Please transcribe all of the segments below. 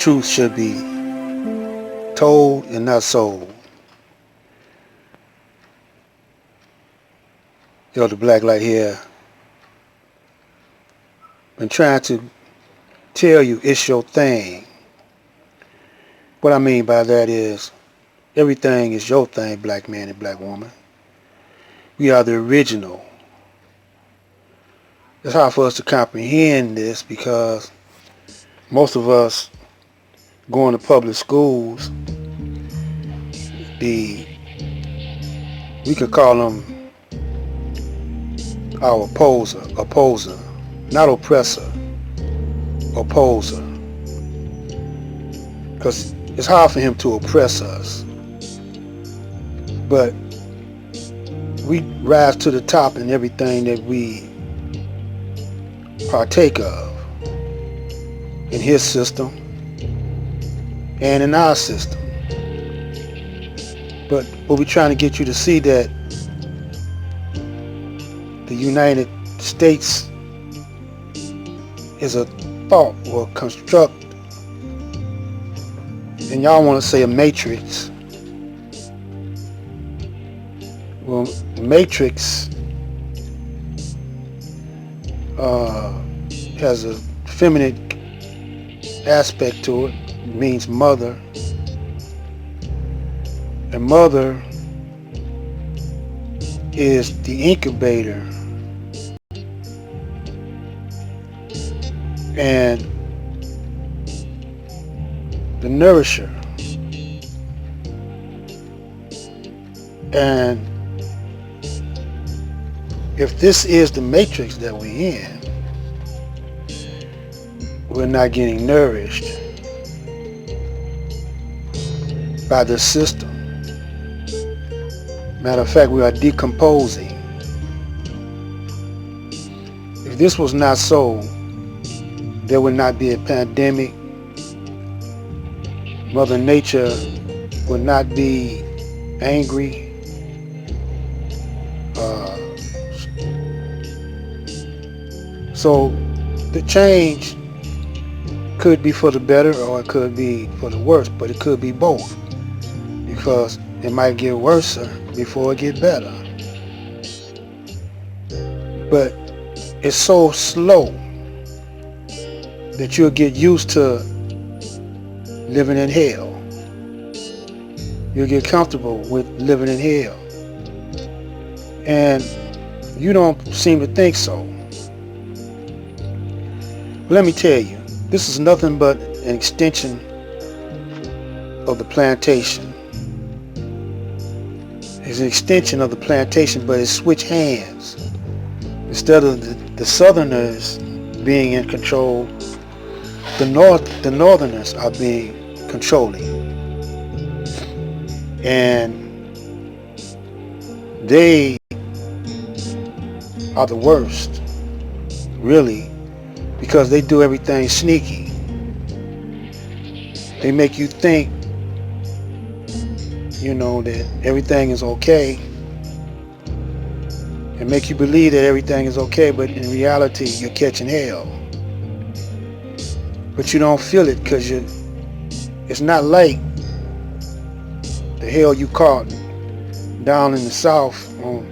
truth should be told and not sold. Elder Blacklight here. Been trying to tell you it's your thing. What I mean by that is everything is your thing, black man and black woman. We are the original. It's hard for us to comprehend this because most of us going to public schools, we could call them our opposer, not oppressor, opposer. Because it's hard for him to oppress us. But we rise to the top in everything that we partake of in his system and in our system. But what we're trying to get you to see that the United States is a thought or a construct, and y'all want to say a matrix. Well, matrix has a feminine aspect to it. It means mother. And mother is the incubator and the nourisher. And if this is the matrix that we're in, we're not getting nourished by the system. Matter of fact, we are decomposing. If this was not so, there would not be a pandemic. Mother Nature would not be angry. So the change could be for the better or it could be for the worse, but it could be both, because it might get worse before it get better. But it's so slow that you'll get used to living in hell. You'll get comfortable with living in hell. And you don't seem to think so. Let me tell you, this is nothing but an extension of the plantation. It's an extension of the plantation, but it switched hands. Instead of the Southerners being in control, the Northerners are being controlling. And they are the worst, really, because they do everything sneaky. They make you think, that everything is okay, and make you believe that everything is okay, but in reality, you're catching hell. But you don't feel it because it's not like the hell you caught down in the South on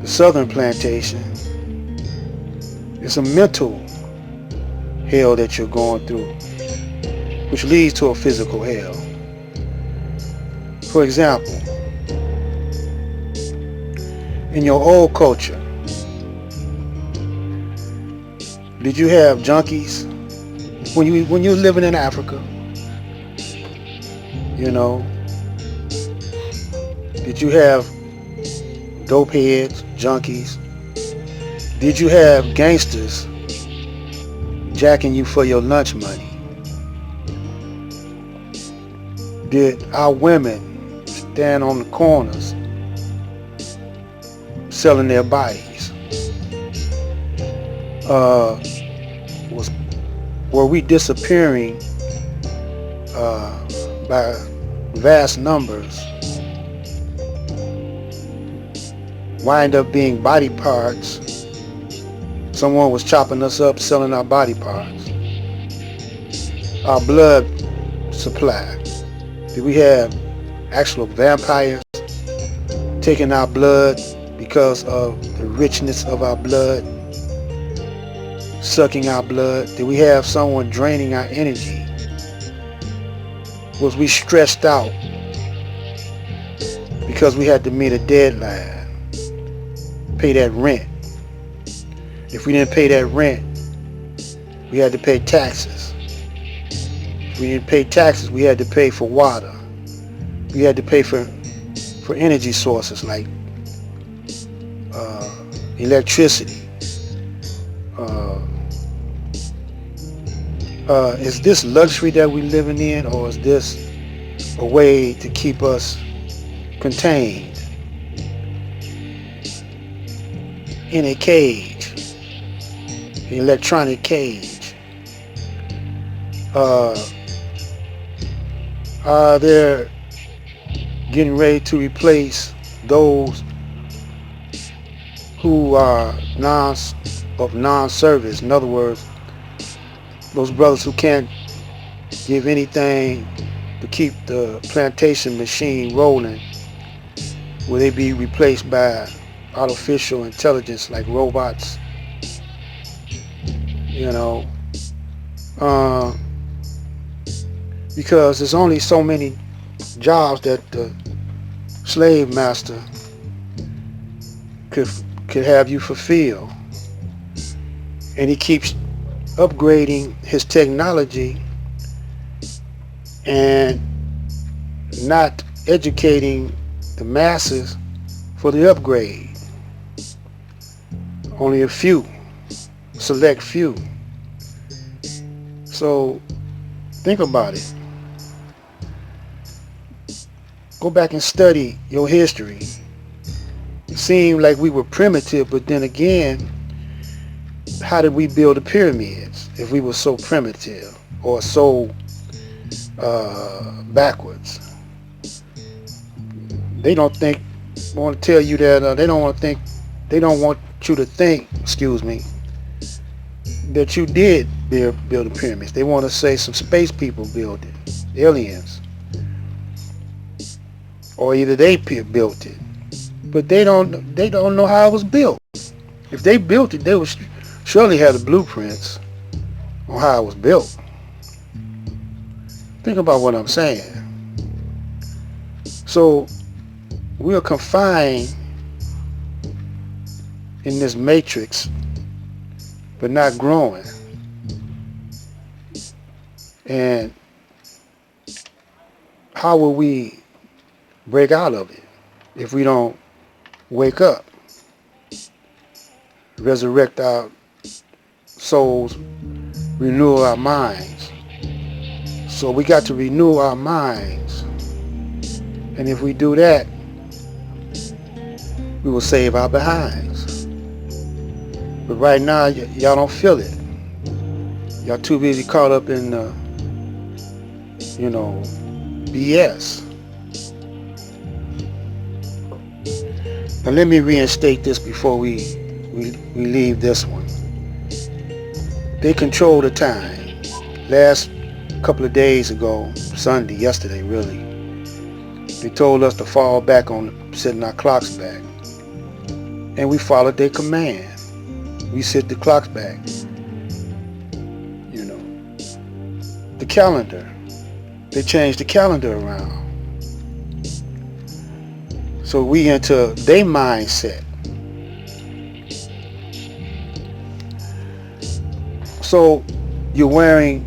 the Southern plantation. It's a mental hell that you're going through, which leads to a physical hell. For example, in your old culture, did you have junkies when you were living in Africa? Did you have dope heads, junkies? Did you have gangsters jacking you for your lunch money? Did our women stand on the corners selling their bodies? Were we disappearing by vast numbers? Wind up being body parts. Someone was chopping us up, selling our body parts. Our blood supply? Do we have actual vampires taking our blood because of the richness of our blood, sucking our blood? Did we have someone draining our energy? Was we stressed out because we had to meet a deadline, pay that rent? If we didn't pay that rent, we had to pay taxes. If we didn't pay taxes, we had to pay for water. We had to pay for energy sources like electricity. Is this luxury that we're living in, or is this a way to keep us contained in a cage, an electronic cage? They're getting ready to replace those who are non-service. In other words, those brothers who can't give anything to keep the plantation machine rolling. Will they be replaced by artificial intelligence like robots? You know, because there's only so many jobs that the slave master could have you fulfill, and he keeps upgrading his technology and not educating the masses for the upgrade. Only a few, select few. So think about it. Go back and study your history. It seemed like we were primitive, but then again, how did we build the pyramids if we were so primitive or so backwards? They want to tell you that they don't want you to think, that you did build the pyramids. They want to say some space people built it, aliens, or either they built it, but they don't know how it was built. If they built it, they would surely have the blueprints on how it was built. Think about what I'm saying. So we are confined in this matrix, but not growing. And how will we break out of it if we don't wake up, resurrect our souls, renew our minds? So we got to renew our minds, and if we do that, we will save our behinds. But right now, y'all don't feel it. Y'all too busy caught up in BS. Now let me reinstate this before we leave this one. They control the time. Last couple of days ago, yesterday really, they told us to fall back on setting our clocks back. And we followed their command. We set the clocks back. The calendar. They changed the calendar around. So we into their mindset. So you're wearing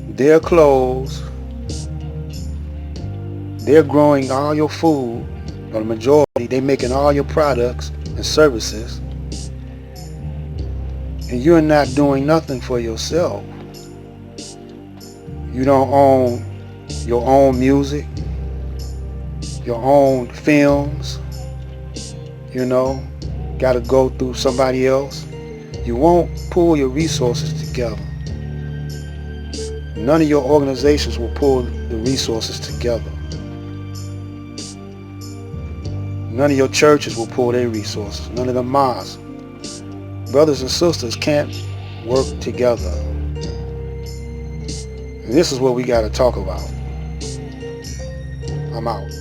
their clothes. They're growing all your food, or the majority. They're making all your products and services. And you're not doing nothing for yourself. You don't own your own music, your own films, gotta go through somebody else. You won't pull your resources together. None of your organizations will pull the resources together. None of your churches will pull their resources. None of the mosques. Brothers and sisters can't work together. And this is what we got to talk about. I'm out.